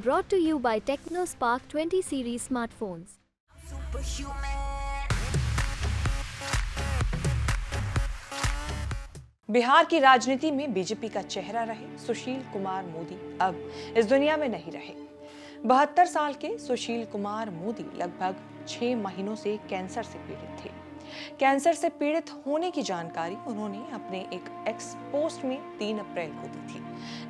Brought to you by TechnoSpark 20 series smartphones. Bihar की राजनीति में बीजेपी का चेहरा रहे सुशील कुमार मोदी अब इस दुनिया में नहीं रहे। 72 साल के सुशील कुमार मोदी लगभग 6 महीनों से कैंसर से पीड़ित थे। कैंसर से पीड़ित होने की जानकारी उन्होंने अपने एक एक्स पोस्ट में 3 अप्रैल को दी थी,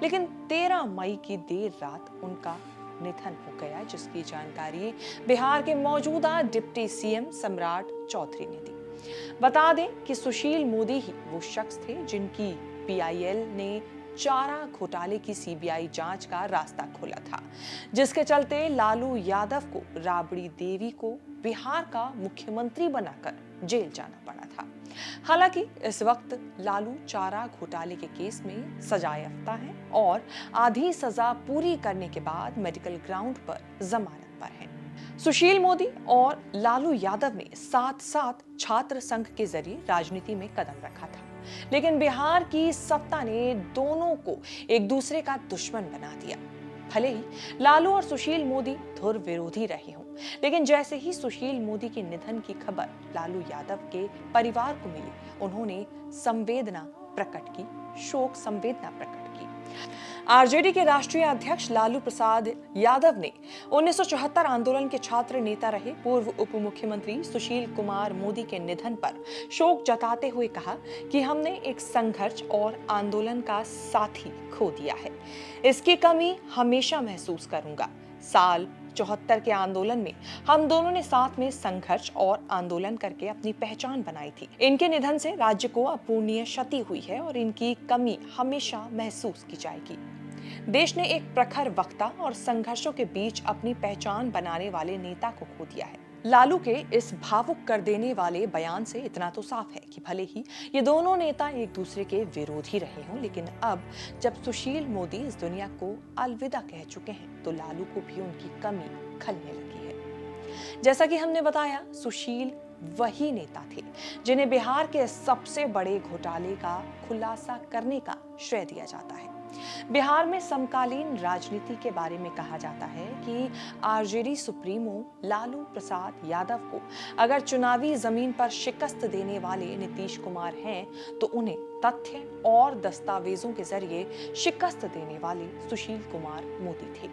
लेकिन 13 मई की देर रात उनका निधन हो गया, जिसकी जानकारी बिहार के मौजूदा डिप्टी सीएम सम्राट चौधरी ने दी। बता दें कि सुशील मोदी ही वो शख्स थे जिनकी पीआईएल ने चारा घोटाले की सीबीआई जांच का रास्ता खोला था, जिसके चलते लालू यादव को राबड़ी देवी को बिहार का मुख्यमंत्री बनाकर जेल जाना पड़ा था। हालांकि इस वक्त लालू चारा घोटाले के केस में सजायाफ्ता है और आधी सजा पूरी करने के बाद मेडिकल ग्राउंड पर जमानत पर हैं। सुशील मोदी और लालू यादव ने साथ साथ छात्र संघ के जरिए राजनीति में कदम रखा था, लेकिन बिहार की सत्ता ने दोनों को एक दूसरे का दुश्मन बना दिया। भले ही लालू और सुशील मोदी धुर विरोधी रहे हों, लेकिन जैसे ही सुशील मोदी के निधन की खबर लालू यादव के परिवार को मिली, उन्होंने शोक संवेदना प्रकट की। आरजेडी के राष्ट्रीय अध्यक्ष लालू प्रसाद यादव ने 1974 आंदोलन के छात्र नेता रहे पूर्व उप मुख्यमंत्री सुशील कुमार मोदी के निधन पर शोक जताते हुए कहा कि हमने एक संघर्ष और आंदोलन का साथी खो दिया है। इसकी कमी हमेशा महसूस करूंगा। साल 74 के आंदोलन में हम दोनों ने साथ में संघर्ष और आंदोलन करके अपनी पहचान बनाई थी। इनके निधन से राज्य को अपूरणीय क्षति हुई है और इनकी कमी हमेशा महसूस की जाएगी। देश ने एक प्रखर वक्ता और संघर्षों के बीच अपनी पहचान बनाने वाले नेता को खो दिया है। लालू के इस भावुक कर देने वाले बयान से इतना तो साफ है कि भले ही ये दोनों नेता एक दूसरे के विरोधी रहे हों, लेकिन अब जब सुशील मोदी इस दुनिया को अलविदा कह चुके हैं, तो लालू को भी उनकी कमी खलने लगी है। जैसा कि हमने बताया, सुशील वही नेता थे जिन्हें बिहार के सबसे बड़े घोटाले का खुलासा करने का श्रेय दिया जाता है। बिहार में समकालीन राजनीति के बारे में कहा जाता है कि आरजेडी सुप्रीमो लालू प्रसाद यादव को अगर चुनावी जमीन पर शिकस्त देने वाले नीतीश कुमार हैं, तो उन्हें तथ्य और दस्तावेजों के जरिए शिकस्त देने वाले सुशील कुमार मोदी थे।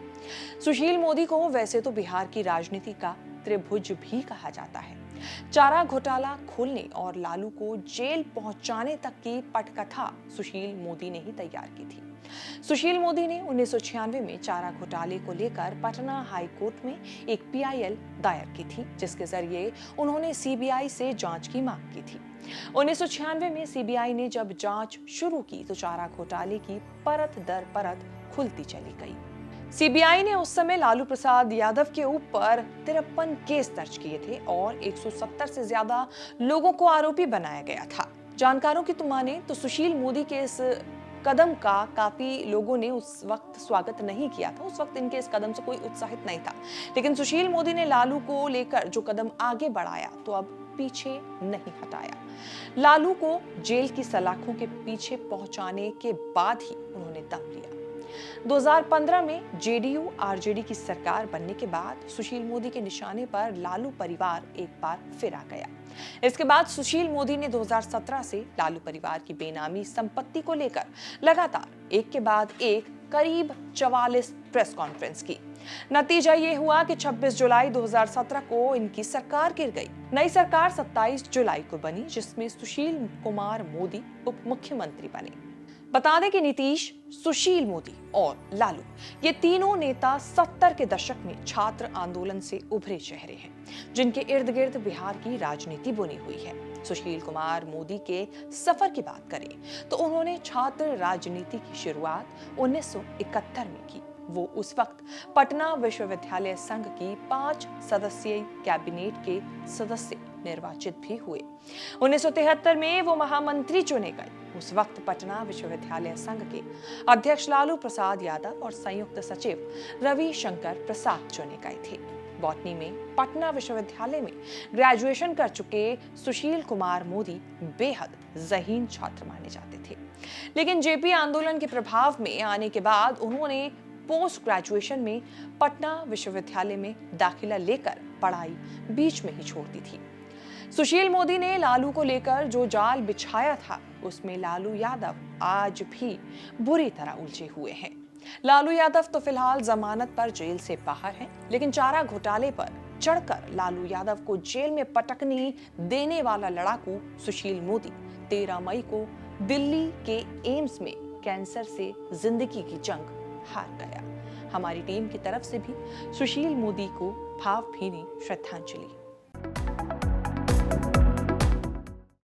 सुशील मोदी को वैसे तो बिहार की राजनीति का त्रिभुज भी कहा जाता है। चारा घोटाला खोलने और लालू को जेल पहुंचाने तक की पटकथा सुशील मोदी ने ही तैयार की थी। सुशील मोदी ने 1996 में चारा घोटाले को लेकर पटना हाई कोर्ट में एक पीआईएल दायर की थी, जिसके जरिए उन्होंने सीबीआई से जांच की मांग की थी। 1996 में सीबीआई ने जब जांच शुरू की तो चारा घोटाले की परत दर परत खुलती चली गई। सीबीआई ने उस समय लालू प्रसाद यादव के ऊपर 53 केस दर्ज किए थे और 170 से ज्यादा लोगों को आरोपी बनाया गया था। जानकारों की तो माने तो सुशील मोदी के इस कदम का काफी लोगों ने उस वक्त स्वागत नहीं किया था। उस वक्त इनके इस कदम से कोई उत्साहित नहीं था, लेकिन सुशील मोदी ने लालू को लेकर जो कदम आगे बढ़ाया तो अब पीछे नहीं हटाया। लालू को जेल की सलाखों के पीछे पहुंचाने के बाद ही उन्होंने दम लिया। 2015 में जेडीयू आरजेडी की सरकार बनने के बाद सुशील मोदी के निशाने पर लालू परिवार एक बार फिर आ गया। इसके बाद सुशील मोदी ने 2017 से लालू परिवार की बेनामी संपत्ति को लेकर लगातार एक के बाद एक करीब 44 प्रेस कॉन्फ्रेंस की। नतीजा ये हुआ कि 26 जुलाई 2017 को इनकी सरकार गिर गई। नई सरकार 27 जुलाई को बनी, जिसमें सुशील कुमार मोदी उप मुख्यमंत्री बने। बता दें कि नीतीश, सुशील मोदी और लालू ये तीनों नेता 70 के दशक में छात्र आंदोलन से उभरे चेहरे हैं, जिनके इर्द गिर्द बिहार की राजनीति बुनी हुई है। सुशील कुमार मोदी के सफर की बात करें तो उन्होंने छात्र राजनीति की शुरुआत 1971 में की। वो उस वक्त पटना विश्वविद्यालय संघ की 5 सदस्यीय कैबिनेट के सदस्य निर्वाचित भी हुए। 1973 में वो महामंत्री चुने गए। उस वक्त पटना विश्वविद्यालय संघ के अध्यक्ष लालू प्रसाद यादव और संयुक्त सचिव रवि शंकर प्रसाद चुने गए थे। बॉटनी में पटना विश्वविद्यालय में ग्रेजुएशन कर चुके सुशील कुमार मोदी बेहद ज़हीन छात्र माने जाते थे, लेकिन जेपी आंदोलन के प्रभाव में आने के बाद उन्होंने पोस्ट ग्रेजुएशन में पटना विश्वविद्यालय में दाखिला लेकर पढ़ाई बीच में ही छोड़ दी थी। सुशील मोदी ने लालू को लेकर जो जाल बिछाया था, उसमें लालू यादव आज भी बुरी तरह उलझे हुए हैं। लालू यादव तो फिलहाल जमानत पर जेल से बाहर हैं, लेकिन चारा घोटाले पर चढ़कर लालू यादव को जेल में पटकनी देने वाला लड़ाकू सुशील मोदी 13 मई को दिल्ली के एम्स में कैंसर से जिंदगी की जंग हार गया। हमारी टीम की तरफ से भी सुशील मोदी को भावभीनी श्रद्धांजलि।